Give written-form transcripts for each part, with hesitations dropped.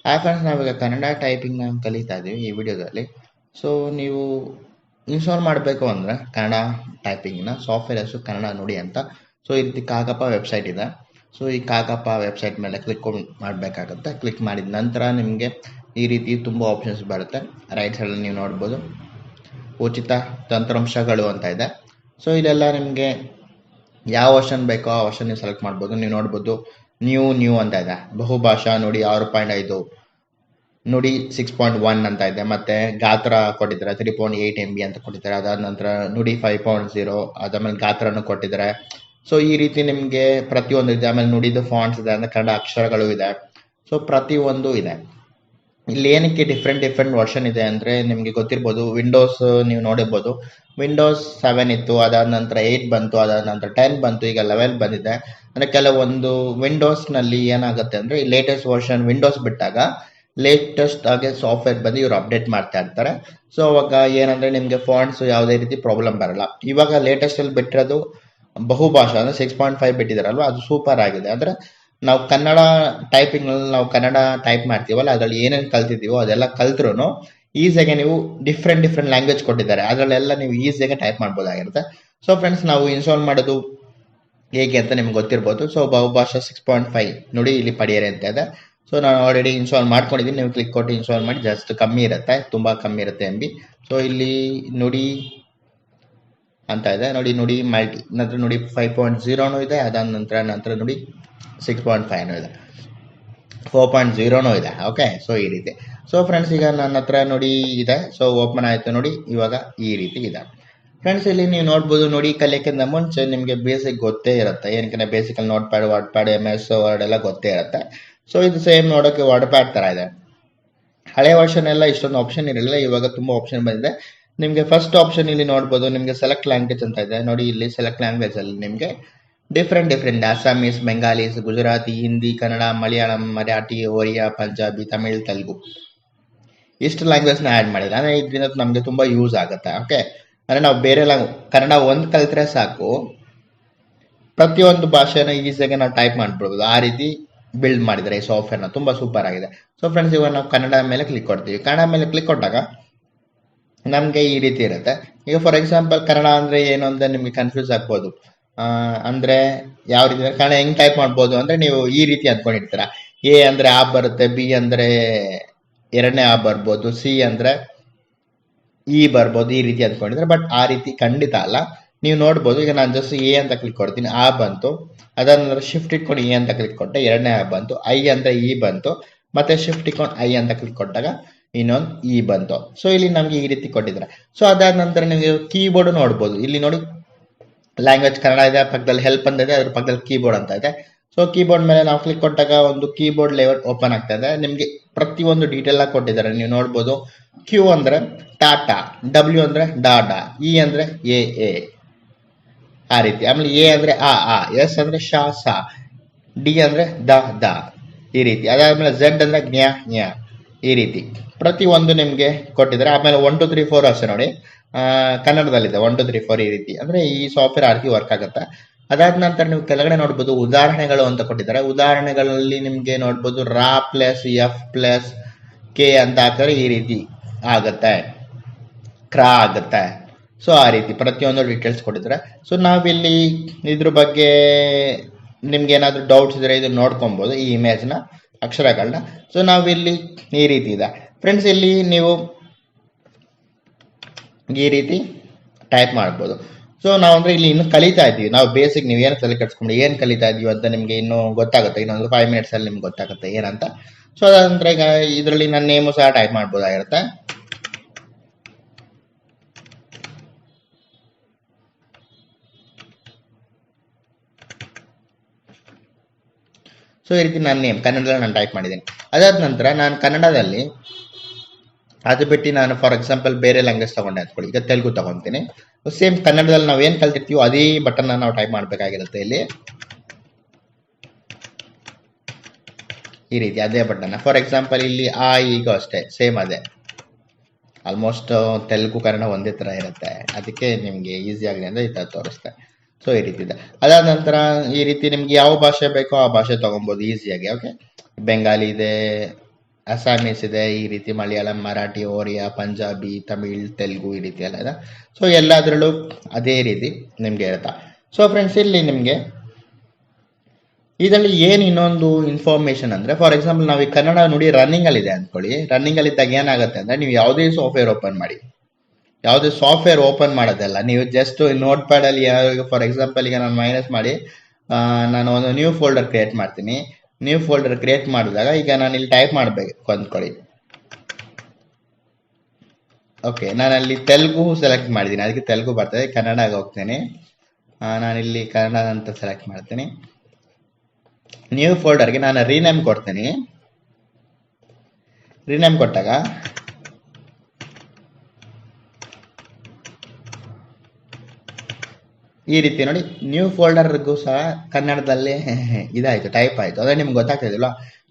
Hi friends, ನಾವೀಗ ಕನ್ನಡ ಟೈಪಿಂಗ್ನ ಕಲಿತಾ ಇದ್ದೀವಿ ಈ ವಿಡಿಯೋದಲ್ಲಿ. ಸೊ ನೀವು ಇನ್ಸ್ಟಾಲ್ ಮಾಡಬೇಕು ಅಂದರೆ ಕನ್ನಡ ಟೈಪಿಂಗ್ನ ಸಾಫ್ಟ್ವೇರ್ ಹೆಸರು ಕನ್ನಡ ನುಡಿ ಅಂತ. ಸೊ ಈ ರೀತಿ ಕಾಗಪ್ಪ ವೆಬ್ಸೈಟ್ ಇದೆ. ಸೊ ಈ ಕಾಗಪ್ಪ ವೆಬ್ಸೈಟ್ ಮೇಲೆ ಕ್ಲಿಕ್ ಮಾಡಬೇಕಾಗುತ್ತೆ. ಕ್ಲಿಕ್ ಮಾಡಿದ ನಂತರ ನಿಮಗೆ ಈ ರೀತಿ ತುಂಬ ಆಪ್ಷನ್ಸ್ ಬರುತ್ತೆ. ರೈಟ್ ಸೈಡಲ್ಲಿ ನೀವು ನೋಡ್ಬೋದು ಉಚಿತ ತಂತ್ರಾಂಶಗಳು ಅಂತ ಇದೆ. ಸೊ ಇಲ್ಲೆಲ್ಲ ನಿಮಗೆ ಯಾವ ವರ್ಷನ್ ಬೇಕೋ ಆ ವರ್ಷನ್ ನೀವು ಸೆಲೆಕ್ಟ್ ಮಾಡ್ಬೋದು. ನೀವು ನೋಡ್ಬೋದು ನ್ಯೂ ಅಂತ ಇದೆ. ಬಹುಭಾಷಾ ನುಡಿ 6.5, ನುಡಿ 6.1 ಅಂತ ಇದೆ. ಮತ್ತೆ ಗಾತ್ರ ಕೊಟ್ಟಿದ್ದಾರೆ 3.8 MB ಅಂತ ಕೊಟ್ಟಿದ್ದಾರೆ. ಅದಾದ ನಂತರ ನುಡಿ 5.0, ಅದಾದ್ಮೇಲೆ ಗಾತ್ರನೂ ಕೊಟ್ಟಿದ್ದಾರೆ. ಸೊ ಈ ರೀತಿ ನಿಮಗೆ ಪ್ರತಿಯೊಂದು ಇದೆ. ಆಮೇಲೆ ನುಡಿದು ಫಾಂಟ್ಸ್ ಇದೆ, ಅಂದ್ರೆ ಕನ್ನಡ ಅಕ್ಷರಗಳು ಇದೆ. ಸೊ ಪ್ರತಿಯೊಂದು ಇದೆ. ಇಲ್ಲಿ ಏನಕ್ಕೆ ಡಿಫ್ರೆಂಟ್ ವರ್ಷನ್ ಇದೆ ಅಂದರೆ ನಿಮಗೆ ಗೊತ್ತಿರ್ಬೋದು. ವಿಂಡೋಸ್ ನೀವು ನೋಡಿರ್ಬೋದು, ವಿಂಡೋಸ್ 7 ಇತ್ತು, ಅದಾದ ನಂತರ 8 ಬಂತು, ಅದಾದ ನಂತರ 10 ಬಂತು, ಈಗ 11 ಬಂದಿದೆ. ಅಂದರೆ ಕೆಲವೊಂದು ವಿಂಡೋಸ್ನಲ್ಲಿ ಏನಾಗುತ್ತೆ ಅಂದರೆ ಈ ಲೇಟೆಸ್ಟ್ ವರ್ಷನ್ ವಿಂಡೋಸ್ ಬಿಟ್ಟಾಗ ಲೇಟೆಸ್ಟ್ ಆಗಿ ಸಾಫ್ಟ್ವೇರ್ ಬಂದು ಇವರು ಅಪ್ಡೇಟ್ ಮಾಡ್ತಾ ಇರ್ತಾರೆ. ಸೊ ಅವಾಗ ಏನಂದರೆ ನಿಮಗೆ ಫಾಂಟ್ಸ್ ಯಾವುದೇ ರೀತಿ ಪ್ರಾಬ್ಲಮ್ ಬರಲ್ಲ. ಇವಾಗ ಲೇಟೆಸ್ಟಲ್ಲಿ ಬಿಟ್ಟಿರೋದು ಬಹುಭಾಷಾ ಅಂದರೆ 6.5 ಬಿಟ್ಟಿದ್ದಾರಲ್ವ, ಅದು ಸೂಪರ್ ಆಗಿದೆ. ಅಂದರೆ ನಾವು ಕನ್ನಡ ಟೈಪಿಂಗ್ನಲ್ಲಿ ನಾವು ಕನ್ನಡ ಟೈಪ್ ಮಾಡ್ತೀವಲ್ಲ, ಅದರಲ್ಲಿ ಏನೇನು ಕಲ್ತಿದ್ದೀವೋ ಅದೆಲ್ಲ ಕಲ್ತ್ರೂ ಈಸಿಯಾಗಿ ನೀವು ಡಿಫ್ರೆಂಟ್ ಲ್ಯಾಂಗ್ವೇಜ್ ಕೊಟ್ಟಿದ್ದಾರೆ, ಅದರಲ್ಲೆಲ್ಲ ನೀವು ಈಸಿಯಾಗಿ ಟೈಪ್ ಮಾಡ್ಬೋದಾಗಿರುತ್ತೆ. ಸೊ ಫ್ರೆಂಡ್ಸ್, ನಾವು ಇನ್ಸ್ಟಾಲ್ ಮಾಡೋದು ಹೇಗೆ ಅಂತ ನಿಮ್ಗೆ ಗೊತ್ತಿರ್ಬೋದು. ಸೊ ಬಹುಭಾಷಾ 6.5 ನೋಡಿ ಇಲ್ಲಿ ಪಡೆಯಿರಿ ಅಂತ ಇದೆ. ಸೊ ನಾನು ಆಲ್ರೆಡಿ ಇನ್ಸ್ಟಾಲ್ ಮಾಡ್ಕೊಂಡಿದ್ದೀನಿ. ನೀವು ಕ್ಲಿಕ್ ಕೊಟ್ಟು ಇನ್ಸ್ಟಾಲ್ ಮಾಡಿ, ಜಸ್ಟ್ ಕಮ್ಮಿ ಇರುತ್ತೆ, ತುಂಬ ಕಮ್ಮಿ ಇರುತ್ತೆ MB. ಸೊ ಇಲ್ಲಿ ನುಡಿ ಅಂತ ಇದೆ ನೋಡಿ, ನುಡಿ ಮಲ್ಟಿ, ನಂತರ ನುಡಿ 5.0 ಇದೆ, ಅದಾದ ನಂತರ ನುಡಿ 6.5 ಇದೆ, 4.0 ಇದೆ. ಓಕೆ, ಸೊ ಈ ರೀತಿ. ಸೊ ಫ್ರೆಂಡ್ಸ್, ಈಗ ನನ್ನ ಹತ್ರ ನೋಡಿ ಇದೆ. ಸೊ ಓಪನ್ ಆಯಿತು ನೋಡಿ, ಇವಾಗ ಈ ರೀತಿ ಇದೆ. ಫ್ರೆಂಡ್ಸ್, ಇಲ್ಲಿ ನೀವು ನೋಡ್ಬೋದು, ನೋಡಿ ಕಲಿಯೋಕ್ಕಿಂತ ಮುಂಚೆ ನಿಮಗೆ ಬೇಸಿಕ್ ಗೊತ್ತೇ ಇರುತ್ತೆ. ಏನಕ್ಕೆ basically note pad, word pad, MS word ಎಲ್ಲ ಗೊತ್ತೇ ಇರುತ್ತೆ. ಸೊ ಇದು ಸೇಮ್ ನೋಡೋಕ್ಕೆ ವರ್ಡ್ ಪ್ಯಾಡ್ ಥರ ಇದೆ. ಹಳೆ ವರ್ಷನ್ ಎಲ್ಲ ಇಷ್ಟೊಂದು ಆಪ್ಷನ್ ಇರಲಿಲ್ಲ, ಇವಾಗ ತುಂಬ ಆಪ್ಷನ್ ಬಂದಿದೆ. ನಿಮಗೆ ಫಸ್ಟ್ ಆಪ್ಷನ್ ಇಲ್ಲಿ ನೋಡ್ಬೋದು, ನಿಮಗೆ ಸೆಲೆಕ್ಟ್ ಲ್ಯಾಂಗ್ವೇಜ್ ಅಂತ ಇದೆ ನೋಡಿ. ಇಲ್ಲಿ ಸೆಲೆಕ್ಟ್ ಲ್ಯಾಂಗ್ವೇಜಲ್ಲಿ ನಿಮಗೆ ಡಿಫ್ರೆಂಟ್ ಅಸ್ಸಾಮೀಸ್, ಬೆಂಗಾಲೀಸ್, ಗುಜರಾತಿ, ಹಿಂದಿ, ಕನ್ನಡ, ಮಲಯಾಳಂ, ಮರಾಠಿ, ಒರಿಯಾ, ಪಂಜಾಬಿ, ತಮಿಳ್, ತೆಲುಗು, ಇಷ್ಟು ಲ್ಯಾಂಗ್ವೇಜ್ನ ಆ್ಯಡ್ ಮಾಡಿದೆ. ಅಂದರೆ ಇದರಿಂದ ನಮಗೆ ತುಂಬ ಯೂಸ್ ಆಗುತ್ತೆ. ಓಕೆ, ಅಂದರೆ ನಾವು ಬೇರೆ ಕನ್ನಡ ಒಂದು ಕಲಿತ್ರೆ ಸಾಕು, ಪ್ರತಿಯೊಂದು ಭಾಷೆನ ಈಸಿಯಾಗಿ ನಾವು ಟೈಪ್ ಮಾಡ್ಬಿಡ್ಬೋದು. ಆ ರೀತಿ ಬಿಲ್ಡ್ ಮಾಡಿದ್ದಾರೆ ಈ ಸಾಫ್ಟ್ವೇರ್ನ, ತುಂಬ ಸೂಪರ್ ಆಗಿದೆ. ಸೊ ಫ್ರೆಂಡ್ಸ್, ಇವಾಗ ನಾವು ಕನ್ನಡ ಮೇಲೆ ಕ್ಲಿಕ್ ಕೊಡ್ತೀವಿ. ಕನ್ನಡ ಮೇಲೆ ಕ್ಲಿಕ್ ಕೊಟ್ಟಾಗ ನಮಗೆ ಈ ರೀತಿ ಇರುತ್ತೆ. ಈಗ ಫಾರ್ ಎಕ್ಸಾಂಪಲ್ ಕನ್ನಡ ಅಂದರೆ ಏನು ಅಂತ ನಿಮಗೆ ಕನ್ಫ್ಯೂಸ್ ಆಗ್ಬೋದು. ಅಂದರೆ ಯಾವ ರೀತಿ ಕನ್ನಡ ಹೆಂಗೆ ಟೈಪ್ ಮಾಡ್ಬೋದು ಅಂದರೆ ನೀವು ಈ ರೀತಿ ಅಂದ್ಕೊಂಡಿರ್ತೀರ. A ಅಂದರೆ ಆ ಬರುತ್ತೆ, B ಅಂದರೆ ಎರಡನೇ ಆ ಬರ್ಬೋದು, C ಅಂದರೆ ಈ ಬರ್ಬೋದು, ಈ ರೀತಿ ಅಂದ್ಕೊಂಡಿದ್ರೆ. ಬಟ್ ಆ ರೀತಿ ಖಂಡಿತ ಅಲ್ಲ. ನೀವು ನೋಡ್ಬೋದು, ಈಗ ನಾನು ಜಸ್ಟ್ A ಅಂತ ಕ್ಲಿಕ್ ಕೊಡ್ತೀನಿ, ಆ ಬಂತು. ಅದಾದ ನಂತರ ಶಿಫ್ಟ್ ಇಟ್ಕೊಂಡು E ಅಂತ ಕ್ಲಿಕ್ ಕೊಟ್ಟೆ, ಎರಡನೇ ಆ ಬಂತು. I ಅಂದರೆ E ಬಂತು, ಮತ್ತೆ ಶಿಫ್ಟ್ ಇಟ್ಕೊಂಡು I ಅಂತ ಕ್ಲಿಕ್ ಕೊಟ್ಟಾಗ ಇನ್ನೊಂದು E ಬಂತು. ಸೊ ಇಲ್ಲಿ ನಮಗೆ ಈ ರೀತಿ ಕೊಟ್ಟಿದ್ದಾರೆ. ಸೊ ಅದಾದ ನಂತರ ನೀವು ಕೀಬೋರ್ಡ್ ನೋಡ್ಬೋದು. ಇಲ್ಲಿ ನೋಡಿ ಲ್ಯಾಂಗ್ವೇಜ್ ಕನ್ನಡ ಇದೆ, ಪಕ್ಕದಲ್ಲಿ ಹೆಲ್ಪ್ ಅಂತ ಇದೆ, ಅದ್ರ ಪಕ್ಕದಲ್ಲಿ ಕೀಬೋರ್ಡ್ ಅಂತ ಇದೆ. ಸೊ ಕೀಬೋರ್ಡ್ ಮೇಲೆ ನಾವು ಕ್ಲಿಕ್ ಕೊಟ್ಟಾಗ ಒಂದು ಕೀಬೋರ್ಡ್ ಲೇಔಟ್ ಓಪನ್ ಆಗ್ತಾ ಇದೆ. ನಿಮಗೆ ಪ್ರತಿಯೊಂದು ಡೀಟೇಲ್ ಆಗಿ ಕೊಟ್ಟಿದ್ದಾರೆ. ನೀವು ನೋಡ್ಬೋದು, Q ಅಂದರೆ ಟಾಟಾ, W ಅಂದರೆ ಡಾಡಾ, E ಅಂದರೆ AA, ಆ ರೀತಿ. ಆಮೇಲೆ A ಅಂದರೆ ಆ, S ಅಂದರೆ ಸ, D ಅಂದರೆ ದ, ಈ ರೀತಿ. ಅದಾದ್ಮೇಲೆ Z ಅಂದರೆ ಜ್ಞ, ಈ ರೀತಿ ಪ್ರತಿಯೊಂದು ನಿಮಗೆ ಕೊಟ್ಟಿದ್ದಾರೆ. ಆಮೇಲೆ 1 2 3 4 ಅಷ್ಟೇ ನೋಡಿ, ಕನ್ನಡದಲ್ಲಿದೆ 1 2 3 4 ಈ ರೀತಿ. ಅಂದರೆ ಈ ಸಾಫ್ಟ್ವೇರ್ ಆ ರೀತಿ ವರ್ಕ್ ಆಗುತ್ತೆ. ಅದಾದ ನಂತರ ನೀವು ಕೆಳಗಡೆ ನೋಡ್ಬೋದು ಉದಾಹರಣೆಗಳು ಅಂತ ಕೊಟ್ಟಿದ್ದಾರೆ. ಉದಾಹರಣೆಗಳಲ್ಲಿ ನಿಮಗೆ ನೋಡ್ಬೋದು ರಾ ಪ್ಲಸ್ F ಪ್ಲಸ್ K ಅಂತ ಹಾಕಿದ್ರೆ ಈ ರೀತಿ ಆಗುತ್ತೆ, ಕ್ರಾ ಆಗುತ್ತೆ. ಸೊ ಆ ರೀತಿ ಪ್ರತಿಯೊಂದು ಡೀಟೇಲ್ಸ್ ಕೊಟ್ಟಿದ್ದಾರೆ. ಸೊ ನಾವಿಲ್ಲಿ ಇದ್ರ ಬಗ್ಗೆ ನಿಮ್ಗೆ ಏನಾದರೂ ಡೌಟ್ಸ್ ಇದ್ರೆ ಇದು ನೋಡ್ಕೊಬೋದು, ಈ ಇಮೇಜ್ನ, ಅಕ್ಷರಗಳನ್ನ. ಸೊ ನಾವಿಲ್ಲಿ ಈ ರೀತಿ ಇದೆ ಫ್ರೆಂಡ್ಸ್. ಇಲ್ಲಿ ನೀವು ಈ ರೀತಿ ಟೈಪ್ ಮಾಡ್ಬೋದು. ಸೊ ನಾವು ಅಂದರೆ ಇಲ್ಲಿ ಇನ್ನು ಕಲಿತಾ ಇದ್ದೀವಿ. ನಾವು ಬೇಸಿಕ್, ನೀವು ಏನು ತಲೆ ಕಟ್ಸ್ಕೊಂಡು ಏನು ಕಲಿತಾ ಇದೀವಿ ಅಂತ ನಿಮಗೆ ಇನ್ನೂ ಗೊತ್ತಾಗುತ್ತೆ. ಇನ್ನೊಂದು 5 ಮಿನಿಟ್ಸಲ್ಲಿ ನಿಮ್ಗೆ ಗೊತ್ತಾಗುತ್ತೆ ಏನಂತ. ಸೊ ಅದಂದ್ರೆ ಈಗ ಇದರಲ್ಲಿ ನನ್ನ ನೇಮು ಸಹ ಟೈಪ್ ಮಾಡ್ಬೋದಾಗಿರುತ್ತೆ. ಸೊ ಈ ರೀತಿ ನನ್ನ ನೇಮ್ ಕನ್ನಡದಲ್ಲಿ ನಾನು ಟೈಪ್ ಮಾಡಿದ್ದೀನಿ. ಅದಾದ ನಂತರ ನಾನು ಕನ್ನಡದಲ್ಲಿ ಅದು ಬಿಟ್ಟು ನಾನು ಫಾರ್ ಎಕ್ಸಾಂಪಲ್ ಬೇರೆ ಲ್ಯಾಂಗ್ವೇಜ್ ತೊಗೊಂಡೆ ಅಂದ್ಕೊಳ್ಳಿ, ಈಗ ತೆಲುಗು ತೊಗೊತೀನಿ. ಸೇಮ್ ಕನ್ನಡದಲ್ಲಿ ನಾವು ಏನು ಕಲ್ತಿರ್ತೀವೋ ಅದೇ ಬಟನ್ನ ನಾವು ಟೈಪ್ ಮಾಡಬೇಕಾಗಿರುತ್ತೆ. ಇಲ್ಲಿ ಈ ರೀತಿ ಅದೇ ಬಟನ್ನ. ಫಾರ್ ಎಕ್ಸಾಂಪಲ್ ಇಲ್ಲಿ ಈಗ ಅಷ್ಟೇ ಸೇಮ್ ಅದೇ, ಆಲ್ಮೋಸ್ಟ್ ತೆಲುಗು ಕನ್ನಡ ಒಂದೇ ಥರ ಇರುತ್ತೆ. ಅದಕ್ಕೆ ನಿಮಗೆ ಈಸಿ ಆಗಲಿ ಅಂದರೆ ಈ ಥರ ತೋರಿಸ್ತೆ. ಸೊ ಈ ರೀತಿ ಇದೆ. ಅದಾದ ನಂತರ ಈ ರೀತಿ ನಿಮ್ಗೆ ಯಾವ ಭಾಷೆ ಬೇಕೋ ಆ ಭಾಷೆ ತೊಗೊಬೋದು ಈಸಿಯಾಗಿ. ಓಕೆ, ಬೆಂಗಾಲಿ ಇದೆ, ಅಸ್ಸಾಮೀಸ್ ಇದೆ, ಈ ರೀತಿ ಮಲಯಾಳಂ, ಮರಾಠಿ, ಒರಿಯಾ, ಪಂಜಾಬಿ, ತಮಿಳ್, ತೆಲುಗು ಈ ರೀತಿ ಎಲ್ಲ ಇದೆ. ಸೊ ಎಲ್ಲದರಲ್ಲೂ ಅದೇ ರೀತಿ ನಿಮಗೆ ಇರುತ್ತಾ. ಸೊ ಫ್ರೆಂಡ್ಸ್, ಇಲ್ಲಿ ನಿಮಗೆ ಇದರಲ್ಲಿ ಏನು ಇನ್ನೊಂದು ಇನ್ಫಾರ್ಮೇಶನ್ ಅಂದರೆ, ಫಾರ್ ಎಕ್ಸಾಂಪಲ್ ನಾವು ಈ ಕನ್ನಡ ನುಡಿ ರನ್ನಿಂಗಲ್ಲಿದೆ ಅಂದ್ಕೊಳ್ಳಿ. ರನ್ನಿಂಗಲ್ಲಿದ್ದಾಗ ಏನಾಗುತ್ತೆ ಅಂದರೆ, ನೀವು ಯಾವುದೇ ಸಾಫ್ಟ್ವೇರ್ ಓಪನ್ ಮಾಡಿ, ಯಾವುದೇ ಸಾಫ್ಟ್ವೇರ್ ಓಪನ್ ಮಾಡೋದಲ್ಲ, ನೀವು ಜಸ್ಟ್ ನೋಟ್ ಪ್ಯಾಡಲ್ಲಿ ಫಾರ್ ಎಕ್ಸಾಂಪಲ್ ಈಗ ನಾನು ಮೈನಸ್ ಮಾಡಿ ನಾನು ಒಂದು ನ್ಯೂ ಫೋಲ್ಡರ್ ಕ್ರಿಯೇಟ್ ಮಾಡ್ತೀನಿ. ನ್ಯೂ ಫೋಲ್ಡರ್ ಕ್ರಿಯೇಟ್ ಮಾಡಿದಾಗ ಈಗ ನಾನು ಇಲ್ಲಿ ಟೈಪ್ ಮಾಡಬೇಕು ಅಂದ್ಕೊಳ್ಳಿ. ಓಕೆ, ನಾನಲ್ಲಿ ತೆಲುಗು ಸೆಲೆಕ್ಟ್ ಮಾಡಿದ್ದೀನಿ, ಅದಕ್ಕೆ ತೆಲುಗು ಬರ್ತದೆ. ಕನ್ನಡಗೆ ಹೋಗ್ತೇನೆ, ನಾನಿಲ್ಲಿ ಕನ್ನಡ ಅಂತ ಸೆಲೆಕ್ಟ್ ಮಾಡ್ತೀನಿ. ನ್ಯೂ ಫೋಲ್ಡರ್ಗೆ ನಾನು ರೀನೇಮ್ ಕೊಡ್ತೀನಿ. ರೀನೇಮ್ ಕೊಟ್ಟಾಗ ಈ ರೀತಿ ನೋಡಿ, ನ್ಯೂ ಫೋಲ್ಡರ್ಗೂ ಸಹ ಕನ್ನಡದಲ್ಲೇ ಇದಾಯಿತು, ಟೈಪ್ ಆಯಿತು. ಅದೇ ನಿಮ್ಗೆ ಗೊತ್ತಾಗ್ತಿದಿಲ್ಲ.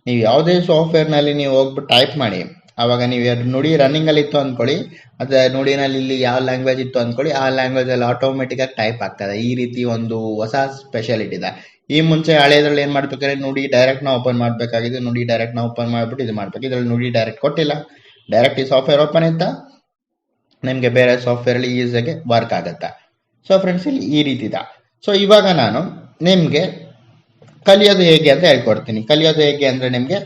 ನೀವು ಯಾವುದೇ ಸಾಫ್ಟ್ವೇರ್ನಲ್ಲಿ ನೀವು ಹೋಗ್ಬಿಟ್ಟು ಟೈಪ್ ಮಾಡಿ, ಆವಾಗ ನೀವು ನುಡಿ ರನ್ನಿಂಗಲ್ಲಿ ಇತ್ತು ಅಂದ್ಕೊಳ್ಳಿ, ಅದು ನುಡಿನಲ್ಲಿ ಇಲ್ಲಿ ಯಾವ ಲ್ಯಾಂಗ್ವೇಜ್ ಇತ್ತು ಅಂದ್ಕೊಳ್ಳಿ, ಆ ಲ್ಯಾಂಗ್ವೇಜಲ್ಲಿ ಆಟೋಮೆಟಿಕಾಗಿ ಟೈಪ್ ಆಗ್ತದೆ. ಈ ರೀತಿ ಒಂದು ಹೊಸ ಸ್ಪೆಷಾಲಿಟಿ ಇದೆ. ಈ ಮುಂಚೆ ಹಳೆಯದ್ರಲ್ಲಿ ಏನು ಮಾಡ್ಬೇಕಾದ್ರೆ ನುಡಿ ಡೈರೆಕ್ಟ್ನ ಓಪನ್ ಮಾಡಬೇಕಾಗಿದೆ. ನುಡಿ ಡೈರೆಕ್ಟ್ನ ಓಪನ್ ಮಾಡಿಬಿಟ್ಟು ಇದು ಮಾಡಬೇಕು. ಇದರಲ್ಲಿ ನುಡಿ ಡೈರೆಕ್ಟ್ ಕೊಟ್ಟಿಲ್ಲ, ಡೈರೆಕ್ಟ್ ಈ ಸಾಫ್ಟ್ವೇರ್ ಓಪನ್ ಇತ್ತಾ ನಿಮಗೆ ಬೇರೆ ಸಾಫ್ಟ್ವೇರಲ್ಲಿ ಈಸಿಯಾಗಿ ವರ್ಕ್ ಆಗುತ್ತೆ. ಸೊ ಫ್ರೆಂಡ್ಸ್, ಇಲ್ಲಿ ಈ ರೀತಿ ಇದೆ. ಸೊ ಇವಾಗ ನಾನು ನಿಮಗೆ ಕಲಿಯೋದು ಹೇಗೆ ಅಂತ ಹೇಳ್ಕೊಡ್ತೀನಿ. ಕಲಿಯೋದು ಹೇಗೆ ಅಂದರೆ, ನಿಮಗೆ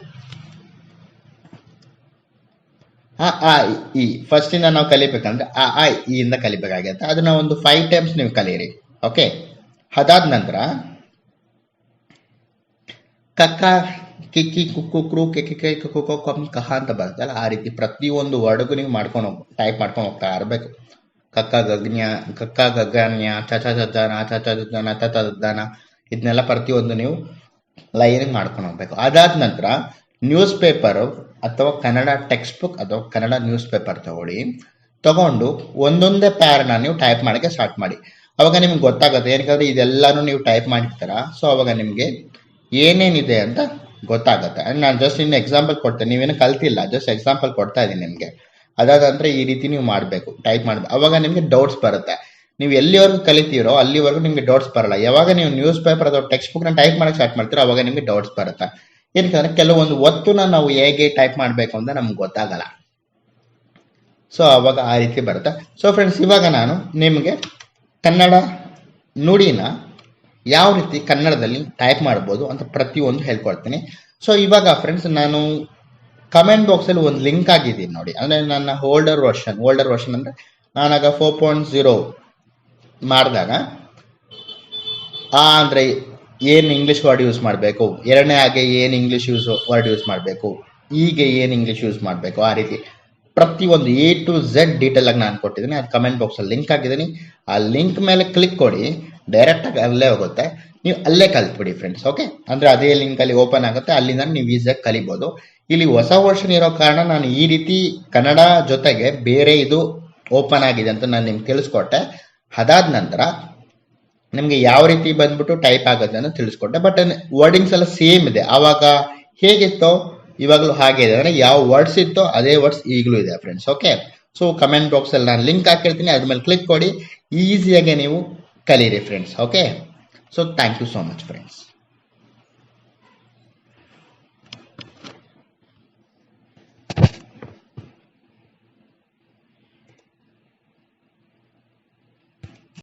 ಆ ಇ ಫಸ್ಟಿಂದ ನಾವು ಕಲಿಬೇಕಂದ್ರೆ ಆ ಇ ಇಂದ ಕಲಿಬೇಕಾಗುತ್ತೆ. ಅದನ್ನ ಒಂದು 5 ಟೈಮ್ಸ್ ನೀವು ಕಲೀರಿ. ಓಕೆ, ಅದಾದ ನಂತರ ಕಕ್ಕ, ಕಿಕ್ಕಿ, ಕುಕ್ಕು, ಕ್ರೂ, ಕೆಕ್ಕೆ, ಕುಕ್ಕೋ, ಕಮ್ಮಿ, ಕಹ ಅಂತ ಬರುತ್ತಲ್ಲ, ಆ ರೀತಿ ಪ್ರತಿಯೊಂದು ವರ್ಡ್ಗೂ ನೀವು ಟೈಪ್ ಮಾಡ್ಕೊಂಡು ಹೋಗ್ತಾ ಇರಬೇಕು. ಕಕ್ಕ ಗಗ್ನ್ಯ, ಚಚ ಚಜ್ಜಾನ, ಚಚ ಚಜ್ಜಾನ, ತತ ಚಜ್ಜಾನ, ಇದನ್ನೆಲ್ಲ ಪ್ರತಿಯೊಂದು ನೀವು ಲೈನಿಂಗ್ ಮಾಡ್ಕೊಂಡು ಹೋಗ್ಬೇಕು. ಅದಾದ ನಂತರ ನ್ಯೂಸ್ ಪೇಪರು ಅಥವಾ ಕನ್ನಡ ಟೆಕ್ಸ್ಟ್ ಬುಕ್ ಅಥವಾ ಕನ್ನಡ ನ್ಯೂಸ್ ಪೇಪರ್ ತಗೊಂಡು ಒಂದೊಂದೇ ಪ್ಯಾರನ್ನ ನೀವು ಟೈಪ್ ಮಾಡೋಕ್ಕೆ ಸ್ಟಾರ್ಟ್ ಮಾಡಿ. ಅವಾಗ ನಿಮ್ಗೆ ಗೊತ್ತಾಗುತ್ತೆ, ಏನಕ್ಕೆ ಇದೆಲ್ಲನೂ ನೀವು ಟೈಪ್ ಮಾಡಿರ್ತೀರ. ಸೊ ಅವಾಗ ನಿಮಗೆ ಏನೇನಿದೆ ಅಂತ ಗೊತ್ತಾಗುತ್ತೆ. ನಾನು ಜಸ್ಟ್ ಇನ್ನು ಎಕ್ಸಾಂಪಲ್ ಕೊಡ್ತೇನೆ, ನೀವೇನು ಕಲ್ತಿಲ್ಲ, ಜಸ್ಟ್ ಎಕ್ಸಾಂಪಲ್ ಕೊಡ್ತಾ ಇದ್ದೀನಿ ನಿಮಗೆ. ಅದಾದ ನಂತರ ಈ ರೀತಿ ನೀವು ಮಾಡಬೇಕು, ಟೈಪ್ ಮಾಡಬೇಕು. ಅವಾಗ ನಿಮಗೆ ಡೌಟ್ಸ್ ಬರುತ್ತೆ. ನೀವು ಎಲ್ಲಿವರೆಗೂ ಕಲಿತೀರೋ ಅಲ್ಲಿವರೆಗೂ ನಿಮಗೆ ಡೌಟ್ಸ್ ಬರಲ್ಲ. ಯಾವಾಗ ನೀವು ನ್ಯೂಸ್ ಪೇಪರ್ ಅಥವಾ ಟೆಕ್ಸ್ಟ್ ಬುಕ್ನ ಟೈಪ್ ಮಾಡೋಕ್ಕೆ ಸ್ಟಾರ್ಟ್ ಮಾಡ್ತೀರೋ ಅವಾಗ ನಿಮಗೆ ಡೌಟ್ಸ್ ಬರುತ್ತೆ. ಏನಕ್ಕೆ ಕೆಲವೊಂದು ಒತ್ತುನ ನಾವು ಹೇಗೆ ಟೈಪ್ ಮಾಡಬೇಕು ಅಂತ ನಮ್ಗೆ ಗೊತ್ತಾಗಲ್ಲ. ಸೊ ಅವಾಗ ಆ ರೀತಿ ಬರುತ್ತೆ. ಸೊ ಫ್ರೆಂಡ್ಸ್, ಇವಾಗ ನಾನು ನಿಮಗೆ ಕನ್ನಡ ನುಡಿನ ಯಾವ ರೀತಿ ಕನ್ನಡದಲ್ಲಿ ಟೈಪ್ ಮಾಡ್ಬೋದು ಅಂತ ಪ್ರತಿಯೊಂದು ಹೇಳ್ಕೊಡ್ತೀನಿ. ಸೊ ಇವಾಗ ಫ್ರೆಂಡ್ಸ್, ನಾನು ಕಮೆಂಟ್ ಬಾಕ್ಸಲ್ಲಿ ಒಂದು ಲಿಂಕ್ ಆಗಿದ್ದೀನಿ ನೋಡಿ. ಅಂದರೆ ನನ್ನ ಓಲ್ಡರ್ ವರ್ಷನ್ ಅಂದರೆ ನಾನಾಗ 4.0 ಮಾಡಿದಾಗ ಅಂದರೆ ಏನು ಇಂಗ್ಲೀಷ್ ವರ್ಡ್ ಯೂಸ್ ಮಾಡಬೇಕು, ಎರಡನೇ ಹಾಗೆ ಏನು ಇಂಗ್ಲೀಷ್ ವರ್ಡ್ ಯೂಸ್ ಮಾಡಬೇಕು, ಹೀಗೆ ಏನು ಇಂಗ್ಲೀಷ್ ಯೂಸ್ ಮಾಡಬೇಕು, ಆ ರೀತಿ ಪ್ರತಿಯೊಂದು A to Z ಡೀಟೇಲ್ ಆಗಿ ನಾನು ಕೊಟ್ಟಿದ್ದೀನಿ. ಅದು ಕಮೆಂಟ್ ಬಾಕ್ಸಲ್ಲಿ ಲಿಂಕ್ ಆಗಿದ್ದೀನಿ. ಆ ಲಿಂಕ್ ಮೇಲೆ ಕ್ಲಿಕ್ ಕೊಡಿ, ಡೈರೆಕ್ಟಾಗಿ ಅಲ್ಲೇ ಹೋಗುತ್ತೆ, ನೀವು ಅಲ್ಲೇ ಕಲ್ತ್ಬಿಡಿ ಫ್ರೆಂಡ್ಸ್. ಓಕೆ, ಅಂದರೆ ಅದೇ ಲಿಂಕಲ್ಲಿ ಓಪನ್ ಆಗುತ್ತೆ, ಅಲ್ಲಿಂದ ನೀವು ಈಸಿಯಾಗಿ ಕಲಿಬೋದು. ಇಲ್ಲಿ ಹೊಸ ವರ್ಷನ್ ಇರೋ ಕಾರಣ ನಾನು ಈ ರೀತಿ ಕನ್ನಡ ಜೊತೆಗೆ ಬೇರೆ ಇದು ಓಪನ್ ಆಗಿದೆ ಅಂತ ನಾನು ನಿಮ್ಗೆ ತಿಳಿಸ್ಕೊಟ್ಟೆ. ಅದಾದ ನಂತರ ನಿಮಗೆ ಯಾವ ರೀತಿ ಬಂದ್ಬಿಟ್ಟು ಟೈಪ್ ಆಗುತ್ತೆ ಅಂತ ತಿಳಿಸ್ಕೊಟ್ಟೆ. ಬಟ್ ವರ್ಡಿಂಗ್ಸ್ ಎಲ್ಲ ಸೇಮ್ ಇದೆ. ಆವಾಗ ಹೇಗಿತ್ತೋ ಇವಾಗಲೂ ಹಾಗೆ ಇದೆ. ಅಂದರೆ ಯಾವ ವರ್ಡ್ಸ್ ಇತ್ತೋ ಅದೇ ವರ್ಡ್ಸ್ ಈಗಲೂ ಇದೆ ಫ್ರೆಂಡ್ಸ್. ಓಕೆ, ಸೊ ಕಮೆಂಟ್ ಬಾಕ್ಸಲ್ಲಿ ನಾನು ಲಿಂಕ್ ಹಾಕಿರ್ತೀನಿ, ಅದ್ರ ಮೇಲೆ ಕ್ಲಿಕ್ ಕೊಡಿ, ಈಸಿಯಾಗಿ ನೀವು ಕಲೀರಿ friends. Okay, so thank you so much friends.